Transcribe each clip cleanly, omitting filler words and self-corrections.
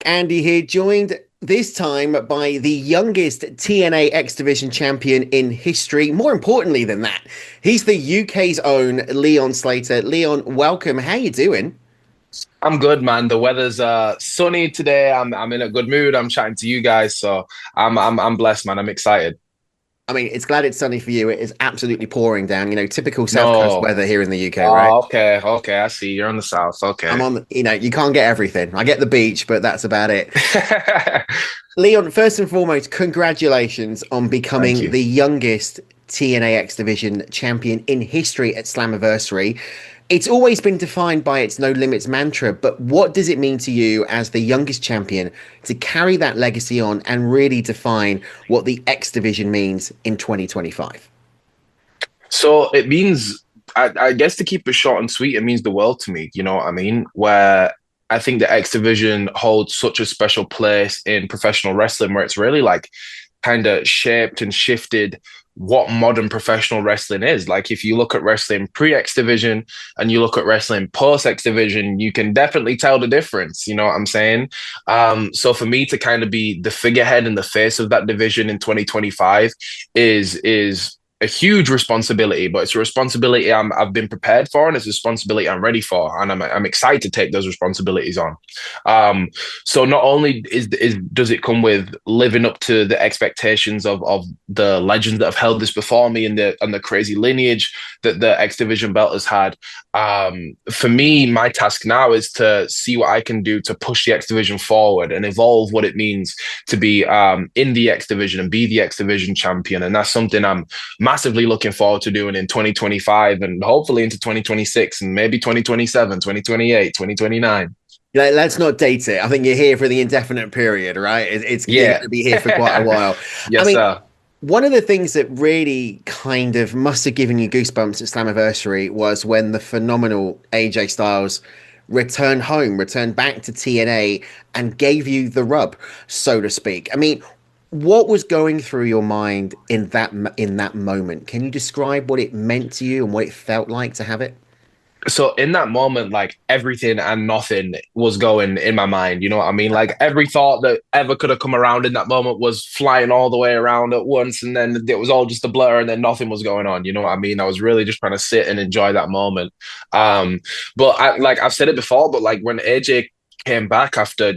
Andy here, joined this time by the youngest TNA X Division champion in history. More importantly than that, he's the UK's own Leon Slater. Leon, welcome. How you doing? I'm good, man. The weather's sunny today. I'm in a good mood. I'm chatting to you guys, so I'm blessed, man. I'm excited. I mean, it's glad it's sunny for you. It is absolutely pouring down, typical South Coast No. weather here in the UK, right? Oh, okay, okay. I see. You're on the south. I'm Okay. on, you can't get everything. I get the beach, but that's about it. Leon, first and foremost, congratulations on Thank becoming you. the youngest TNA X Division champion in history at Slammiversary. It's always been defined by its no limits mantra, but what does it mean to you as the youngest champion to carry that legacy on and really define what the X Division means in 2025? So it means, I guess, to keep it short and sweet, it means the world to me. You know what I mean? Where I think the X Division holds such a special place in professional wrestling, where it's really like kind of shaped and shifted what modern professional wrestling is. Like if you look at wrestling pre X Division and you look at wrestling post X Division, you can definitely tell the difference. You know what I'm saying? So for me to kind of be the figurehead and the face of that division in 2025 is a huge responsibility, but it's a responsibility I've been prepared for, and it's a responsibility I'm ready for, and I'm excited to take those responsibilities on. Um, so not only is does it come with living up to the expectations of the legends that have held this before me and the crazy lineage that the X Division belt has had. For me, my task now is to see what I can do to push the X Division forward and evolve what it means to be in the X Division and be the X Division champion, and that's something I'm massively looking forward to doing in 2025 and hopefully into 2026 and maybe 2027, 2028, 2029. Let's not date it. I think you're here for the indefinite period, right? You're going Yeah. to be here for quite a while. I Yes, mean, sir. one of the things that really kind of must have given you goosebumps at Slammiversary was when the phenomenal AJ Styles returned home, returned back to TNA, and gave you the rub, so to speak. I mean, what was going through your mind in that moment? Can you describe what it meant to you and what it felt like to have it? So in that moment, like everything and nothing was going in my mind. You know what I mean? Like every thought that ever could have come around in that moment was flying all the way around at once, and then it was all just a blur, and then nothing was going on. You know what I mean? I was really just trying to sit and enjoy that moment. But like I've said it before, but like when AJ came back after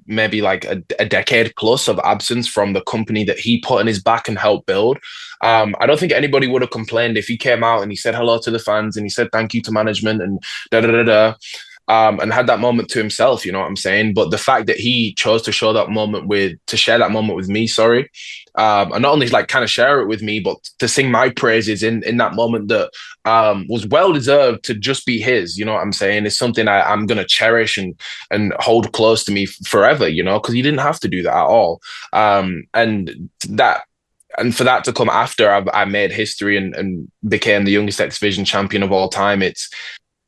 maybe like a decade plus of absence from the company that he put in his back and helped build. I don't think anybody would have complained if he came out and he said hello to the fans and he said thank you to management and da da da da. And had that moment to himself, you know what I'm saying? But the fact that he chose to share that moment with me, sorry, and not only like kind of share it with me, but to sing my praises in that moment that was well deserved to just be his, you know what I'm saying? It's something I'm gonna cherish and hold close to me forever, you know, because he didn't have to do that at all. That and for that to come after I made history and became the youngest X Division champion of all time, it's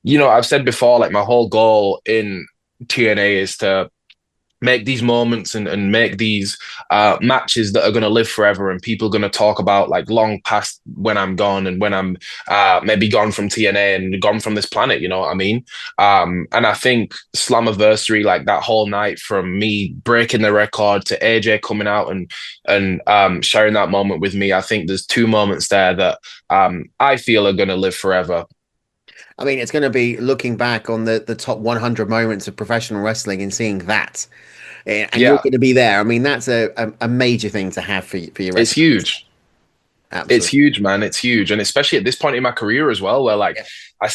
I've said before, like my whole goal in TNA is to make these moments and make these matches that are going to live forever and people are going to talk about like long past when I'm gone and when I'm maybe gone from TNA and gone from this planet, you know what I mean? And I think Slammiversary, like that whole night from me breaking the record to AJ coming out and sharing that moment with me, I think there's two moments there that I feel are going to live forever. I mean, it's going to be looking back on the top 100 moments of professional wrestling and seeing that, and you're Yeah, going to be there. I mean, that's a major thing to have for your it's wrestling. huge. It's Absolutely. huge, man. It's huge. And especially at this point in my career as well, where like Yeah. I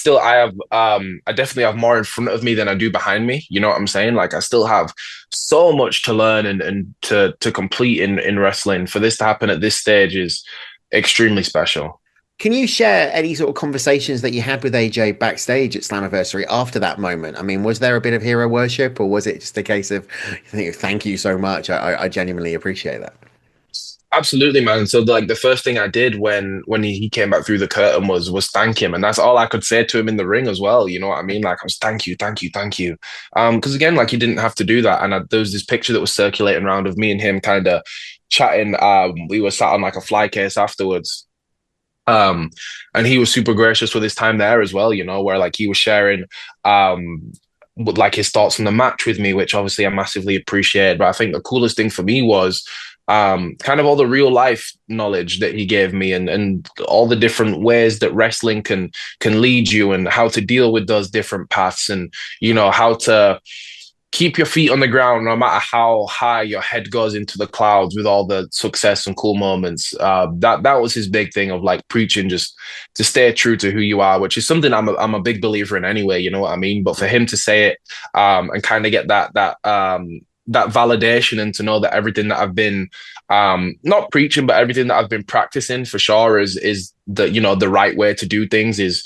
definitely have more in front of me than I do behind me. You know what I'm saying? Like I still have so much to learn and to complete in wrestling. For this to happen at this stage is extremely special. Can you share any sort of conversations that you had with AJ backstage at Slammiversary after that moment? I mean, was there a bit of hero worship, or was it just a case of, thank you so much? I genuinely appreciate that. Absolutely, man. So like the first thing I did when he came back through the curtain was thank him, and that's all I could say to him in the ring as well. You know what I mean? Like I was thank you, thank you, thank you. Because again, like he didn't have to do that, and there was this picture that was circulating around of me and him kind of chatting. We were sat on like a fly case afterwards. Um, and he was super gracious with his time there as well. You know, where like he was sharing um would like his thoughts on the match with me, which obviously I massively appreciate. But I think the coolest thing for me was kind of all the real life knowledge that he gave me, and all the different ways that wrestling can lead you, and how to deal with those different paths, and how to keep your feet on the ground no matter how high your head goes into the clouds with all the success and cool moments. That was his big thing of like preaching, just to stay true to who you are, which is something I'm a big believer in anyway. You know what I mean? But for him to say it, and kind of get that validation, and to know that everything that I've been not preaching, but everything that I've been practicing for sure is the right way to do things, is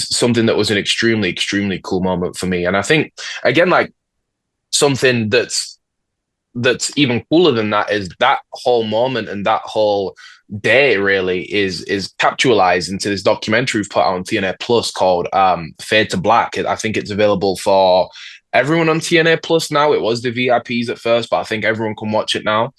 something that was an extremely cool moment for me. And I think again, like, something that's even cooler than that is that whole moment, and that whole day really is capitalized into this documentary we've put out on TNA Plus called Fade to Black. I think it's available for everyone on TNA Plus now. It was the VIPs at first, but I think everyone can watch it now.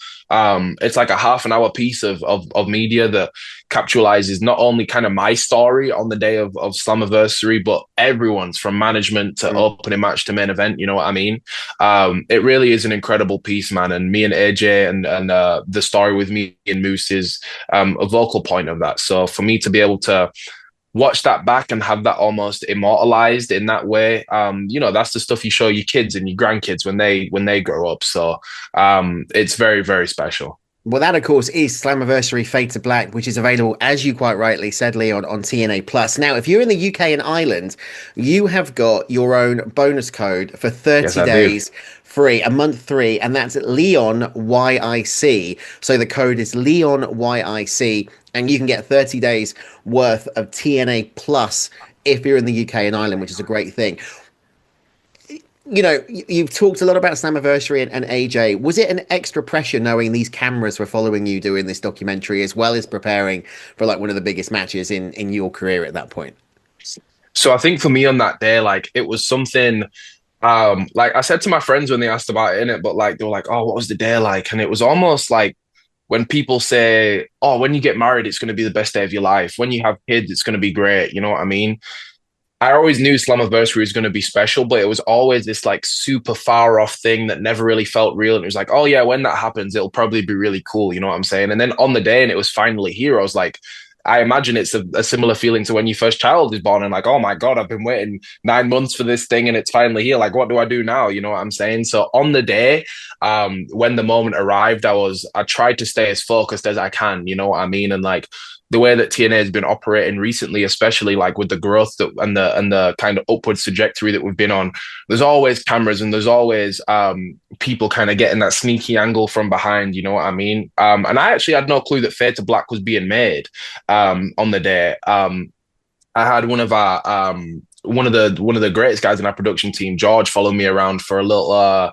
It's like a half an hour piece of media that capitalizes not only kind of my story on the day of Slammiversary, but everyone's, from management to opening match to main event. You know what I mean? It really is an incredible piece, man. And me and AJ and the story with me and Moose is a vocal point of that. So for me to be able to watch that back and have that almost immortalized in that way, that's the stuff you show your kids and your grandkids when they grow up. So it's very special. Well, that, of course, is Slammiversary Fade to Black, which is available, as you quite rightly said, Leon, on TNA Plus. Now, if you're in the UK and Ireland, you have got your own bonus code for 30 Yes, I do. days free, a month free, and that's Leon YIC. So the code is Leon YIC, and you can get 30 days worth of TNA Plus if you're in the UK and Ireland, which is a great thing. You've talked a lot about Slammiversary and AJ. Was it an extra pressure knowing these cameras were following you doing this documentary, as well as preparing for like one of the biggest matches in your career at that point? So I think for me on that day, like, it was something, like I said to my friends when they asked about it in it, but like they were like, "Oh, what was the day like?" And it was almost like when people say, "Oh, when you get married, it's going to be the best day of your life. When you have kids, it's going to be great." You know what I mean? I always knew Slammiversary was going to be special, but it was always this like super far off thing that never really felt real. And it was like, oh yeah, when that happens, it'll probably be really cool. You know what I'm saying? And then on the day, and it was finally here, I was like, I imagine it's a similar feeling to when your first child is born, and like, oh my God, I've been waiting 9 months for this thing and it's finally here. Like, what do I do now? You know what I'm saying? So on the day, when the moment arrived, I tried to stay as focused as I can, you know what I mean? And like, the way that TNA has been operating recently, especially like with the growth and the kind of upwards trajectory that we've been on, there's always cameras, and there's always people kind of getting that sneaky angle from behind. You know what I mean? And I actually had no clue that Fade to Black was being made on the day. I had one of the greatest guys in our production team, George, followed me around for a little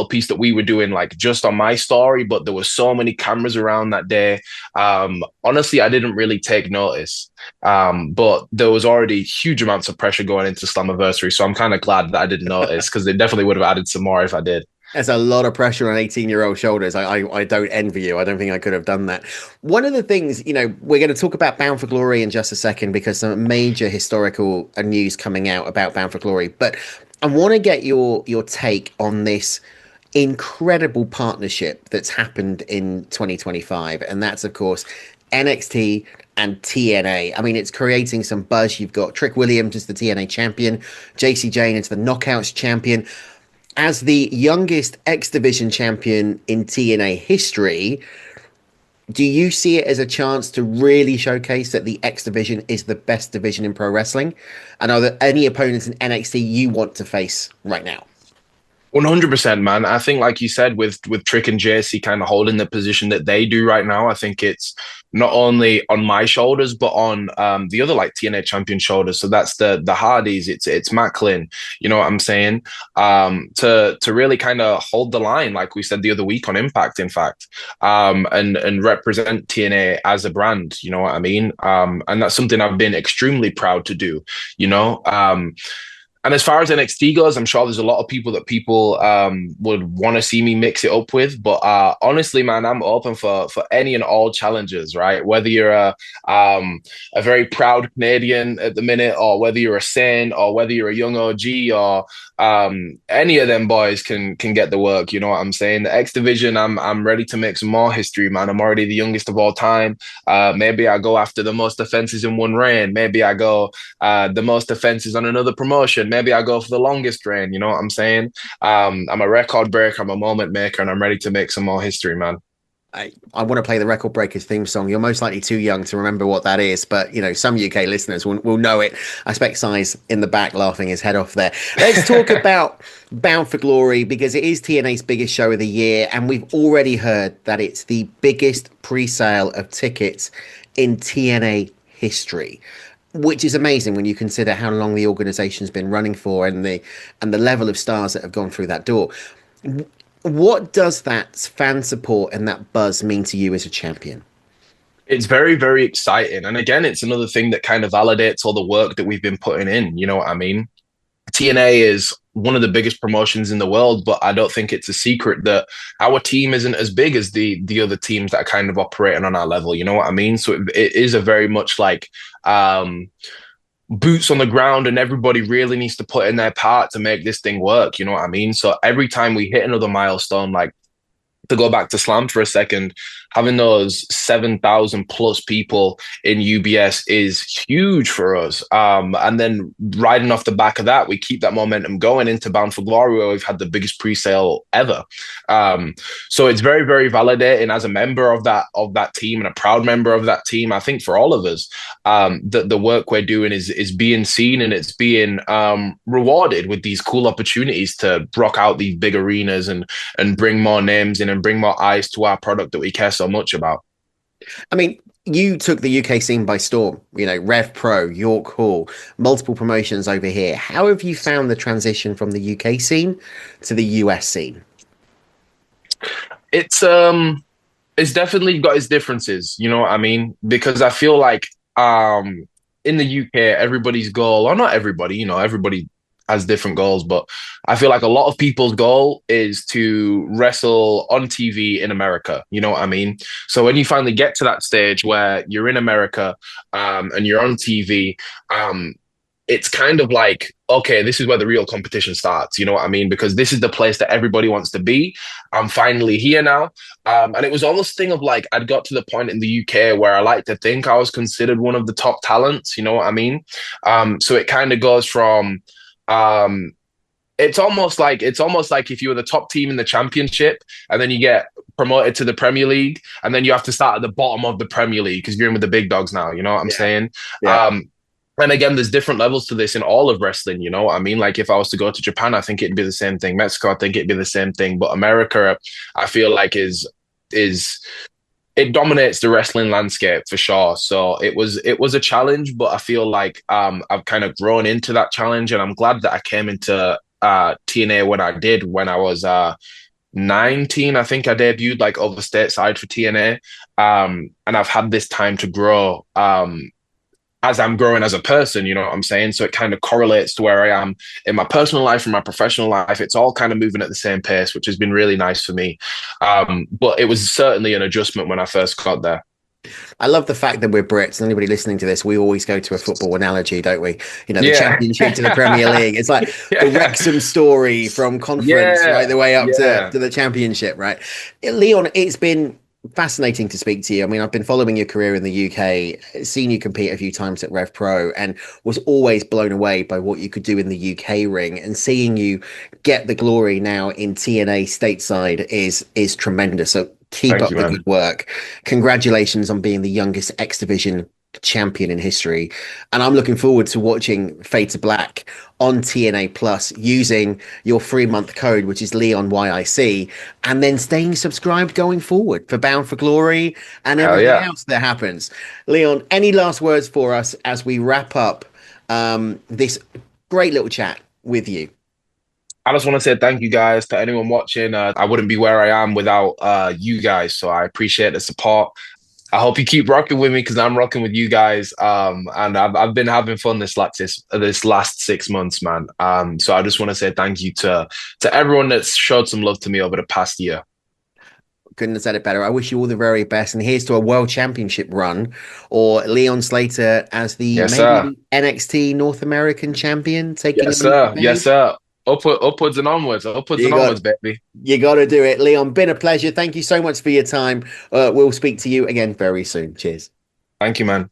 piece that we were doing, like just on my story. But there were so many cameras around that day. Honestly, I didn't really take notice. But there was already huge amounts of pressure going into Slammiversary, so I'm kind of glad that I didn't notice, because they definitely would have added some more if I did. There's a lot of pressure on 18-year-old shoulders. I don't envy you. I don't think I could have done that. One of the things, we're going to talk about Bound for Glory in just a second, because some major historical news coming out about Bound for Glory. But I want to get your take on this incredible partnership that's happened in 2025. And that's, of course, NXT and TNA. I mean, it's creating some buzz. You've got Trick Williams as the TNA champion, JC Jane as the Knockouts champion. As the youngest X Division champion in TNA history, do you see it as a chance to really showcase that the X Division is the best division in pro wrestling? And are there any opponents in NXT you want to face right now? 100%, man. I think, like you said, with Trick and JC kind of holding the position that they do right now, I think it's not only on my shoulders, but on the other like TNA champion shoulders. So that's the Hardys, it's Macklin, you know what I'm saying? To really kind of hold the line, like we said the other week on Impact, in fact, and represent TNA as a brand, you know what I mean? And that's something I've been extremely proud to do, you know. And as far as NXT goes, I'm sure there's a lot of people that people would want to see me mix it up with. But honestly, man, I'm open for any and all challenges, right? Whether you're a very proud Canadian at the minute, or whether you're a Saint, or whether you're a young OG, or any of them boys can get the work. You know what I'm saying? The X Division, I'm ready to make some more history, man. I'm already the youngest of all time. Maybe I go after the most offenses in one reign. Maybe I go the most offenses on another promotion. Maybe I go for the longest reign. You know what I'm saying? I'm a record breaker. I'm a moment maker, and I'm ready to make some more history, man. I want to play the Record Breakers theme song. You're most likely too young to remember what that is, but some UK listeners will know it. I expect Size in the back laughing his head off there. Let's talk about Bound for Glory, because it is TNA's biggest show of the year, and we've already heard that it's the biggest pre-sale of tickets in TNA history, which is amazing when you consider how long the organization's been running for, and the level of stars that have gone through that door. What does that fan support and that buzz mean to you as a champion? It's very, very exciting. And again, it's another thing that kind of validates all the work that we've been putting in. You know what I mean? TNA is one of the biggest promotions in the world, but I don't think it's a secret that our team isn't as big as the other teams that are kind of operating on our level. You know what I mean? So it is a very much like boots on the ground, and everybody really needs to put in their part to make this thing work. You know what I mean? So every time we hit another milestone, like, to go back to Slam for a second, having those 7,000 plus people in UBS is huge for us. And then riding off the back of that, we keep that momentum going into Bound for Glory, where we've had the biggest pre-sale ever. So it's very, very validating as a member of that team, and a proud member of that team. I think for all of us, that the work we're doing is being seen, and it's being rewarded with these cool opportunities to rock out these big arenas and bring more names in, and bring more eyes to our product that we care so much about. I mean, you took the UK scene by storm, Rev Pro, York Hall, multiple promotions over here. How have you found the transition from the UK scene to the US scene? It's definitely got its differences, you know what I mean? Because I feel like in the UK, everybody's goal, or not everybody, everybody has different goals, but I feel like a lot of people's goal is to wrestle on TV in America. You know what I mean? So when you finally get to that stage where you're in America, and you're on TV, it's kind of like, okay, this is where the real competition starts. You know what I mean? Because this is the place that everybody wants to be. I'm finally here now. And it was almost a thing of like, I'd got to the point in the UK where I like to think I was considered one of the top talents. You know what I mean? So it kind of goes from, it's almost like if you were the top team in the championship, and then you get promoted to the Premier League, and then you have to start at the bottom of the Premier League because you're in with the big dogs now. You know what I'm saying? Yeah. And again, there's different levels to this in all of wrestling. You know what I mean? Like if I was to go to Japan, I think it'd be the same thing. Mexico, I think it'd be the same thing. But America, I feel like is it dominates the wrestling landscape for sure. So it was a challenge, but I feel like I've kind of grown into that challenge, and I'm glad that I came into TNA when I did, when I was 19. I think I debuted like over stateside for TNA, and I've had this time to grow as I'm growing as a person. You know what I'm saying? So it kind of correlates to where I am in my personal life and my professional life. It's all kind of moving at the same pace, which has been really nice for me. But it was certainly an adjustment when I first got there. I love the fact that we're Brits. Anybody listening to this, we always go to a football analogy, don't we? The Yeah. Championship to the Premier League. It's like the Wrexham story from conference right the way up to the Championship, right? Leon, it's been fascinating to speak to you. I mean, I've been following your career in the UK, seen you compete a few times at Rev Pro, and was always blown away by what you could do in the UK ring. And seeing you get the glory now in TNA stateside is tremendous. So keep Thank up you, the man. good work. Congratulations on being the youngest X Division champion in history. And I'm looking forward to watching Fade to Black on TNA Plus using your 3-month code, which is LEONYIC, and then staying subscribed going forward for Bound for Glory and Hell everything yeah. else that happens. Leon, any last words for us as we wrap up this great little chat with you? I just want to say thank you guys to anyone watching. I wouldn't be where I am without you guys. So I appreciate the support. I hope you keep rocking with me because I'm rocking with you guys. And I've been having fun this last 6 months, man. So I just want to say thank you to everyone that's showed some love to me over the past year. Couldn't have said it better. I wish you all the very best, and here's to a world championship run, or Leon Slater as the Yes, maybe sir. the NXT North American champion, taking Yes, on Ethan sir. Yes, Page. sir. Upwards and onwards. Upwards You and got onwards, baby. you got to do it, Leon. Been a pleasure. Thank you so much for your time. We'll speak to you again very soon. Cheers. Thank you, man.